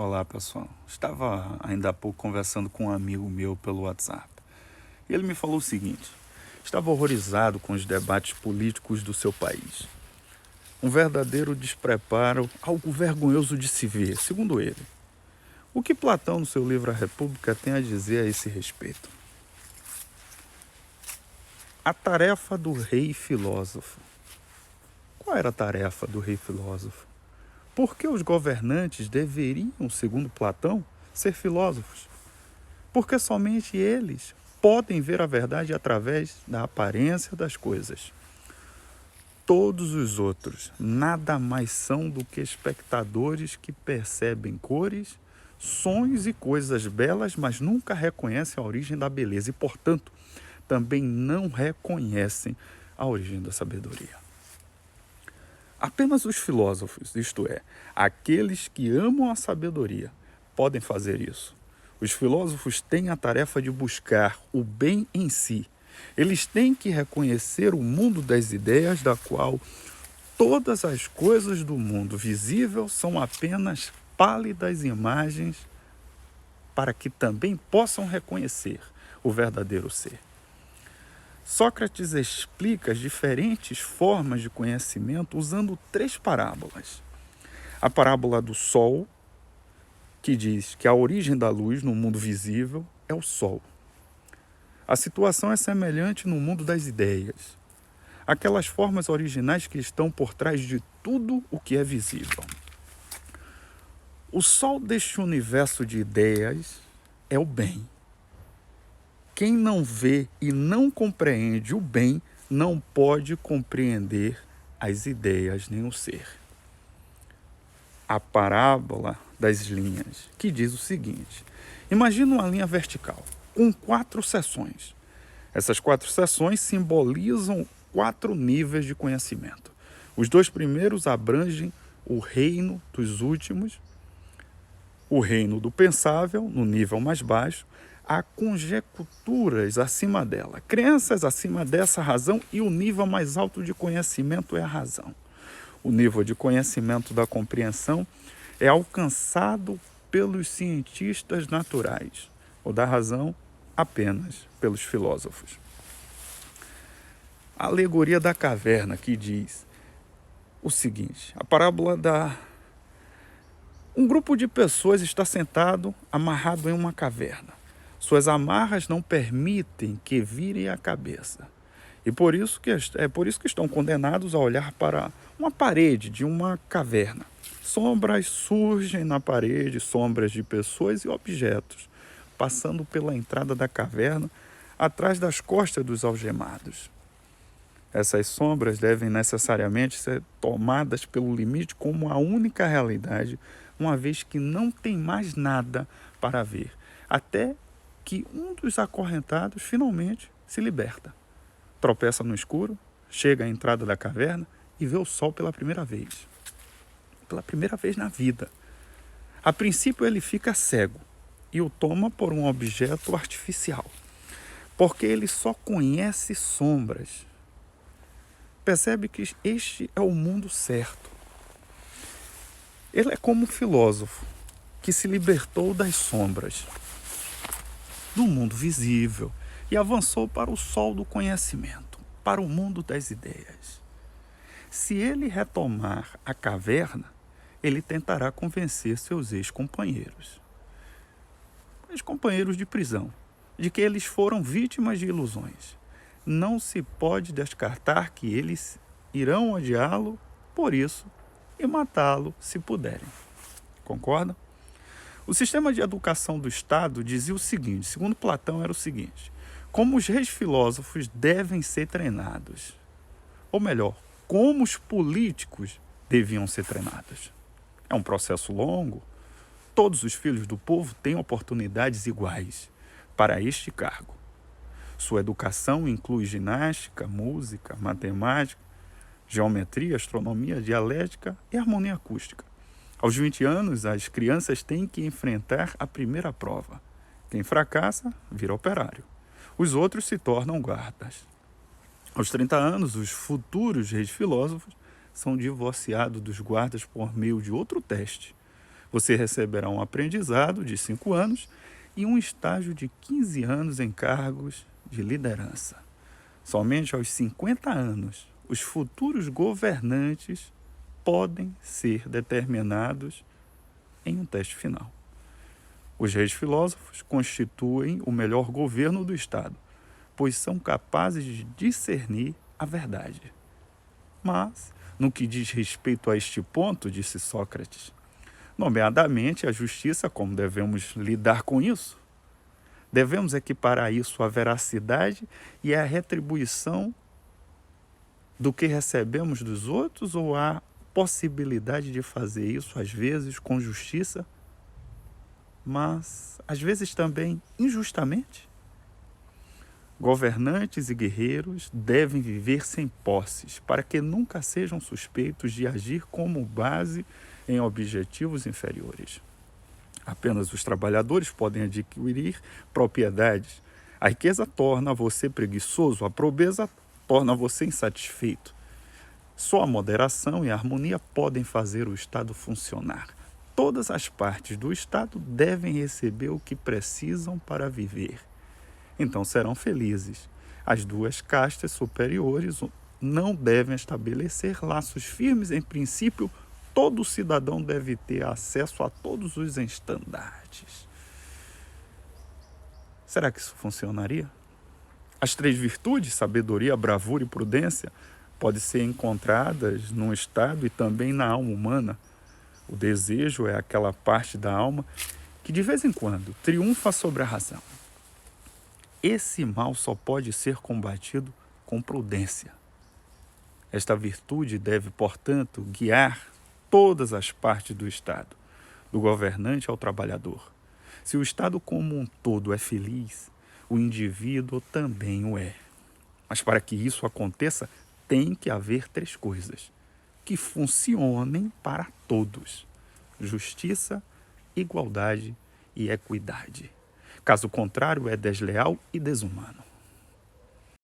Olá, pessoal. Estava ainda há pouco conversando com um amigo meu pelo WhatsApp. E ele me falou o seguinte: estava horrorizado com os debates políticos do seu país. Um verdadeiro despreparo, algo vergonhoso de se ver, segundo ele. O que Platão, no seu livro A República, tem a dizer a esse respeito? A tarefa do rei filósofo. Qual era a tarefa do rei filósofo? Por que os governantes deveriam, segundo Platão, ser filósofos? Porque somente eles podem ver a verdade através da aparência das coisas. Todos os outros nada mais são do que espectadores que percebem cores, sons e coisas belas, mas nunca reconhecem a origem da beleza e, portanto, também não reconhecem a origem da sabedoria. Apenas os filósofos, isto é, aqueles que amam a sabedoria, podem fazer isso. Os filósofos têm a tarefa de buscar o bem em si. Eles têm que reconhecer o mundo das ideias, da qual todas as coisas do mundo visível são apenas pálidas imagens, para que também possam reconhecer o verdadeiro ser. Sócrates explica as diferentes formas de conhecimento usando 3 parábolas. A parábola do Sol, que diz que a origem da luz no mundo visível é o Sol. A situação é semelhante no mundo das ideias, aquelas formas originais que estão por trás de tudo o que é visível. O Sol deste universo de ideias é o bem. Quem não vê e não compreende o bem não pode compreender as ideias nem o ser. A parábola das linhas, que diz o seguinte: imagina uma linha vertical com 4 seções. Essas 4 seções simbolizam 4 níveis de conhecimento. Os 2 primeiros abrangem o reino dos últimos, o reino do pensável, no nível mais baixo, há conjecturas acima dela, crenças acima dessa razão, e o nível mais alto de conhecimento é a razão. O nível de conhecimento da compreensão é alcançado pelos cientistas naturais, ou da razão apenas pelos filósofos. A alegoria da caverna, que diz o seguinte: a parábola da... Um grupo de pessoas está sentado, amarrado em uma caverna. Suas amarras não permitem que virem a cabeça. E por isso que estão condenados a olhar para uma parede de uma caverna. Sombras surgem na parede, sombras de pessoas e objetos, passando pela entrada da caverna, atrás das costas dos algemados. Essas sombras devem necessariamente ser tomadas pelo limite como a única realidade, uma vez que não tem mais nada para ver, até que um dos acorrentados finalmente se liberta. Tropeça no escuro, chega à entrada da caverna e vê o sol pela primeira vez. Pela primeira vez na vida. A princípio ele fica cego e o toma por um objeto artificial, porque ele só conhece sombras. Percebe que este é o mundo certo. Ele é como um filósofo que se libertou das sombras do mundo visível e avançou para o sol do conhecimento, para o mundo das ideias. Se ele retomar a caverna, ele tentará convencer seus ex-companheiros de prisão, de que eles foram vítimas de ilusões. Não se pode descartar que eles irão odiá-lo por isso e matá-lo se puderem. Concorda? O sistema de educação do Estado dizia o seguinte, segundo Platão era o seguinte: como os reis filósofos devem ser treinados. Ou melhor, como os políticos deviam ser treinados. É um processo longo. Todos os filhos do povo têm oportunidades iguais para este cargo. Sua educação inclui ginástica, música, matemática, geometria, astronomia, dialética e harmonia acústica. Aos 20 anos, as crianças têm que enfrentar a primeira prova. Quem fracassa, vira operário. Os outros se tornam guardas. Aos 30 anos, os futuros reis filósofos são divorciados dos guardas por meio de outro teste. Você receberá um aprendizado de 5 anos e um estágio de 15 anos em cargos de liderança. Somente aos 50 anos, os futuros governantes podem ser determinados em um teste final. Os reis filósofos constituem o melhor governo do Estado, pois são capazes de discernir a verdade. Mas, no que diz respeito a este ponto, disse Sócrates, nomeadamente a justiça, como devemos lidar com isso? Devemos equiparar isso à veracidade e à retribuição do que recebemos dos outros, ou há possibilidade de fazer isso, às vezes, com justiça, mas às vezes também injustamente? Governantes e guerreiros devem viver sem posses, para que nunca sejam suspeitos de agir como base em objetivos inferiores. Apenas os trabalhadores podem adquirir propriedades. A riqueza torna você preguiçoso, a pobreza torna você insatisfeito. Só a moderação e a harmonia podem fazer o Estado funcionar. Todas as partes do Estado devem receber o que precisam para viver. Então serão felizes. As duas castas superiores não devem estabelecer laços firmes. Em princípio, todo cidadão deve ter acesso a todos os estandartes. Será que isso funcionaria? As 3 virtudes, sabedoria, bravura e prudência, podem ser encontradas no Estado e também na alma humana. O desejo é aquela parte da alma que de vez em quando triunfa sobre a razão. Esse mal só pode ser combatido com prudência. Esta virtude deve, portanto, guiar todas as partes do Estado, do governante ao trabalhador. Se o Estado como um todo é feliz, o indivíduo também o é. Mas para que isso aconteça, tem que haver 3 coisas que funcionem para todos: justiça, igualdade e equidade. Caso contrário, é desleal e desumano.